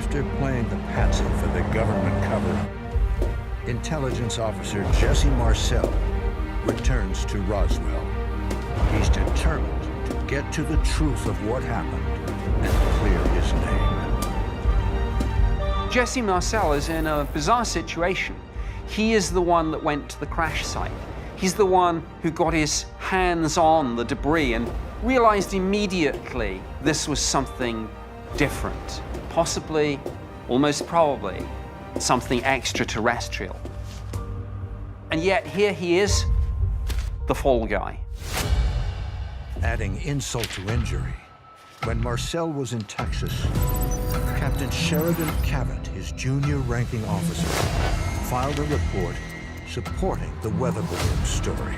After playing the patsy for the government cover-up, intelligence officer Jesse Marcel returns to Roswell. He's determined to get to the truth of what happened and clear his name. Jesse Marcel is in a bizarre situation. He is the one that went to the crash site. He's the one who got his hands on the debris and realized immediately this was something different, possibly, almost probably, something extraterrestrial. And yet here he is, the fall guy. Adding insult to injury, when Marcel was in Texas, Captain Sheridan Cavett, his junior ranking officer, filed a report supporting the weather balloon story.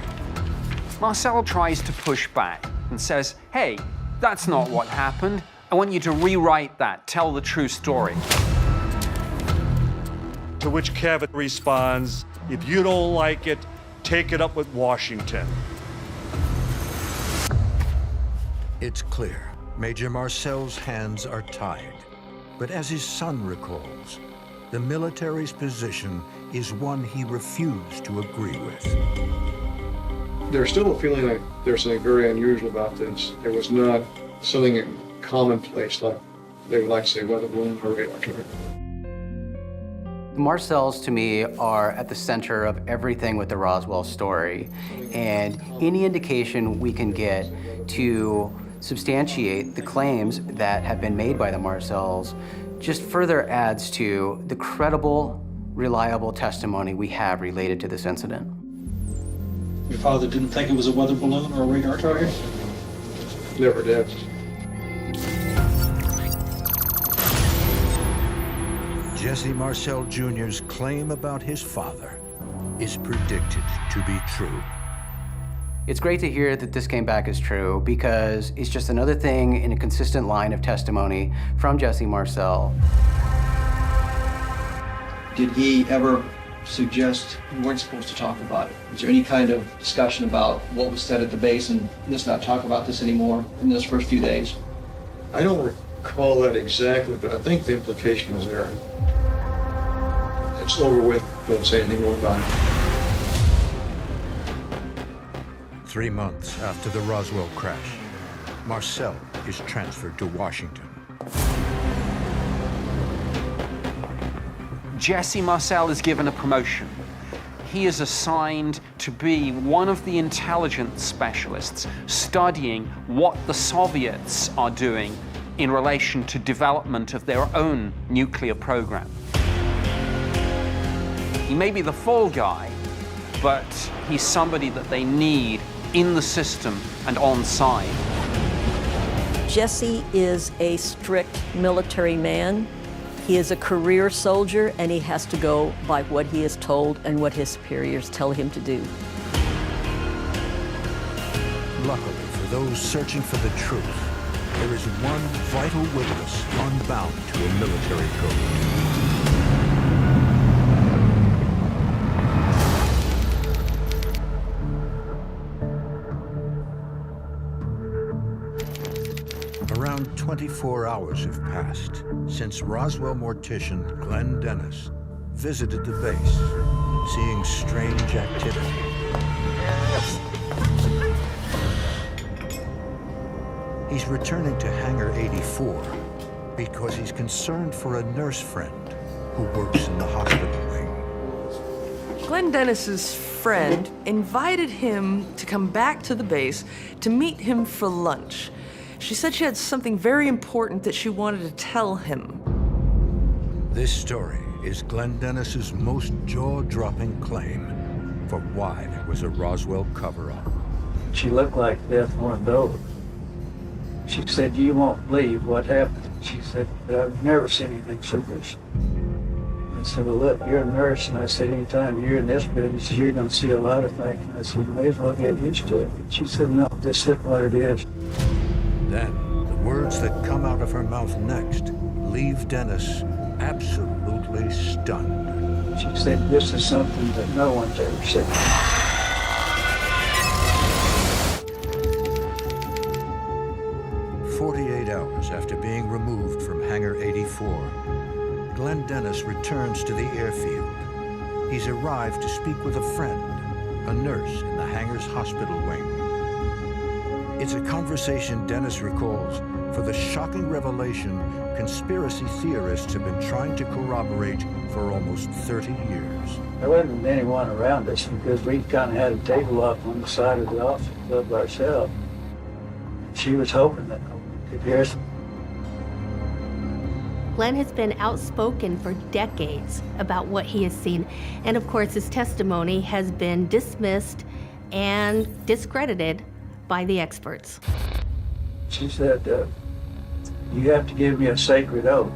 Marcel tries to push back and says, hey, that's not what happened. I want you to rewrite that, tell the true story. To which Cavett responds, if you don't like it, take it up with Washington. It's clear Major Marcel's hands are tied. But as his son recalls, the military's position is one he refused to agree with. There's still a feeling like there's something very unusual about this. It was not something commonplace like they would like to say weather balloon or radar target. The Marcels, to me, are at the center of everything with the Roswell story. And any indication we can get to substantiate the claims that have been made by the Marcels just further adds to the credible, reliable testimony we have related to this incident. Your father didn't think it was a weather balloon or a radar target? Never did. Jesse Marcel Jr.'s claim about his father is predicted to be true. It's great to hear that this came back as true because it's just another thing in a consistent line of testimony from Jesse Marcel. Did he ever suggest you weren't supposed to talk about it? Was there any kind of discussion about what was said at the base and let's not talk about this anymore in those first few days? I don't recall that exactly, but I think the implication was there. It's over with, don't say anything more about it. 3 months after the Roswell crash, Marcel is transferred to Washington. Jesse Marcel is given a promotion. He is assigned to be one of the intelligence specialists studying what the Soviets are doing in relation to development of their own nuclear program. He may be the fall guy, but he's somebody that they need in the system and on side. Jesse is a strict military man. He is a career soldier, and he has to go by what he is told and what his superiors tell him to do. Luckily for those searching for the truth, there is one vital witness unbound to a military code. Around 24 hours have passed since Roswell mortician Glenn Dennis visited the base, seeing strange activity. He's returning to Hangar 84 because he's concerned for a nurse friend who works in the hospital wing. Glenn Dennis's friend invited him to come back to the base to meet him for lunch. She said she had something very important that she wanted to tell him. This story is Glenn Dennis's most jaw-dropping claim for why there was a Roswell cover-up. She looked like death on those. She said, you won't believe what happened. She said, I've never seen anything so this. I said, well, look, you're a nurse. And I said, anytime you're in this business, you're going to see a lot of things. And I said, you may as well get used to it. She said, no, this is what it is. Then, the words that come out of her mouth next leave Dennis absolutely stunned. She said, this is something that no one's ever said. 48 hours after being removed from Hangar 84, Glenn Dennis returns to the airfield. He's arrived to speak with a friend, a nurse in the hangar's hospital wing. It's a conversation Dennis recalls for the shocking revelation conspiracy theorists have been trying to corroborate for almost 30 years. There wasn't anyone around us because we kind of had a table up on the side of the office of ourselves. She was hoping that we could hear some. Glenn has been outspoken for decades about what he has seen, and of course his testimony has been dismissed and discredited by the experts. She said, you have to give me a sacred oath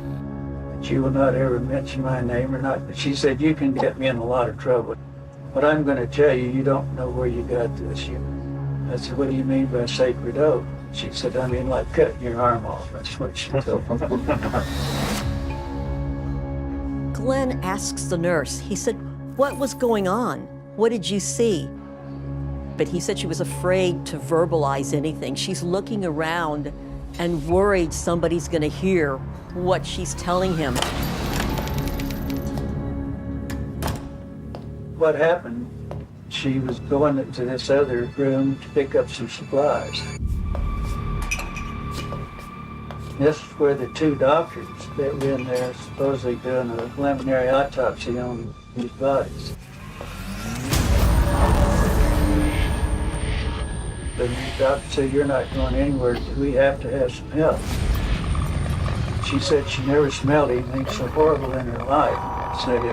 that you will not ever mention my name or not. She said, you can get me in a lot of trouble. But I'm going to tell you, you don't know where you got this. I said, what do you mean by a sacred oath? She said, I mean like cutting your arm off. That's what she told me. Glenn asks the nurse, he said, what was going on? What did you see? But he said she was afraid to verbalize anything. She's looking around and worried somebody's gonna hear what she's telling him. What happened, she was going into this other room to pick up some supplies. This is where the two doctors that were in there supposedly doing a preliminary autopsy on these bodies. The doctor said, you're not going anywhere, we have to have some help. She said she never smelled anything so horrible in her life. Said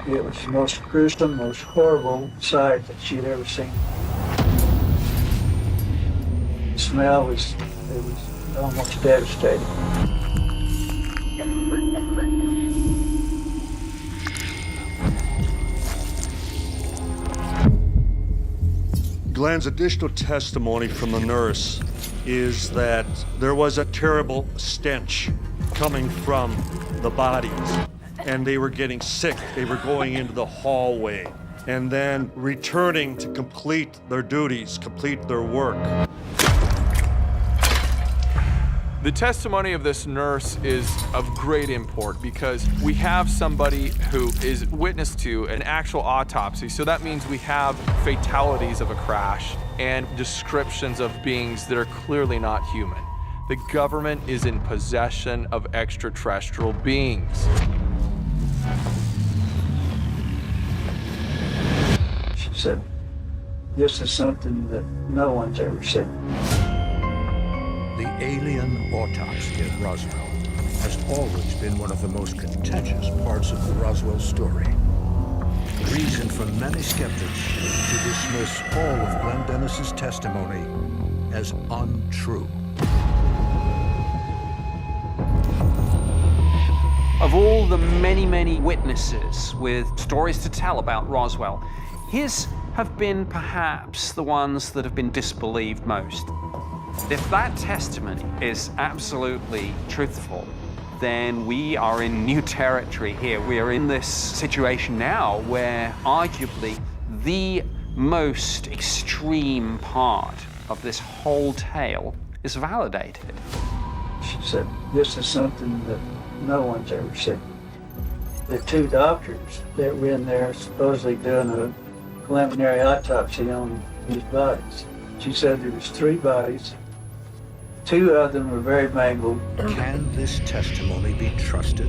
it was the most gruesome, most horrible sight that she'd ever seen. The smell was almost devastating. Glenn's additional testimony from the nurse is that there was a terrible stench coming from the bodies, and they were getting sick. They were going into the hallway and then returning to complete their duties, complete their work. The testimony of this nurse is of great import because we have somebody who is witness to an actual autopsy. So that means we have fatalities of a crash and descriptions of beings that are clearly not human. The government is in possession of extraterrestrial beings. She said, this is something that no one's ever seen. The alien autopsy at Roswell has always been one of the most contentious parts of the Roswell story. Reason for many skeptics to dismiss all of Glenn Dennis's testimony as untrue. Of all the many, many witnesses with stories to tell about Roswell, his have been perhaps the ones that have been disbelieved most. If that testimony is absolutely truthful, then we are in new territory here. We are in this situation now where arguably the most extreme part of this whole tale is validated. She said, this is something that no one's ever seen. The two doctors that were in there supposedly doing a preliminary autopsy on these bodies. She said there was 3 bodies. 2 of them were very mangled. Can this testimony be trusted?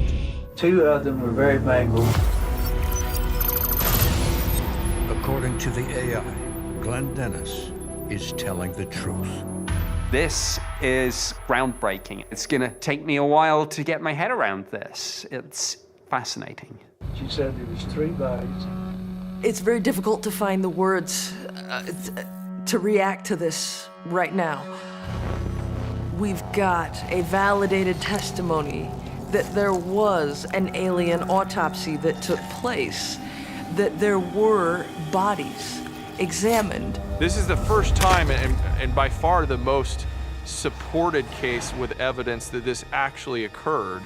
2 of them were very mangled. According to the AI, Glenn Dennis is telling the truth. This is groundbreaking. It's gonna take me a while to get my head around this. It's fascinating. She said there was 3 bodies. It's very difficult to find the words to react to this right now. We've got a validated testimony that there was an alien autopsy that took place, that there were bodies examined. This is the first time and by far the most supported case with evidence that this actually occurred.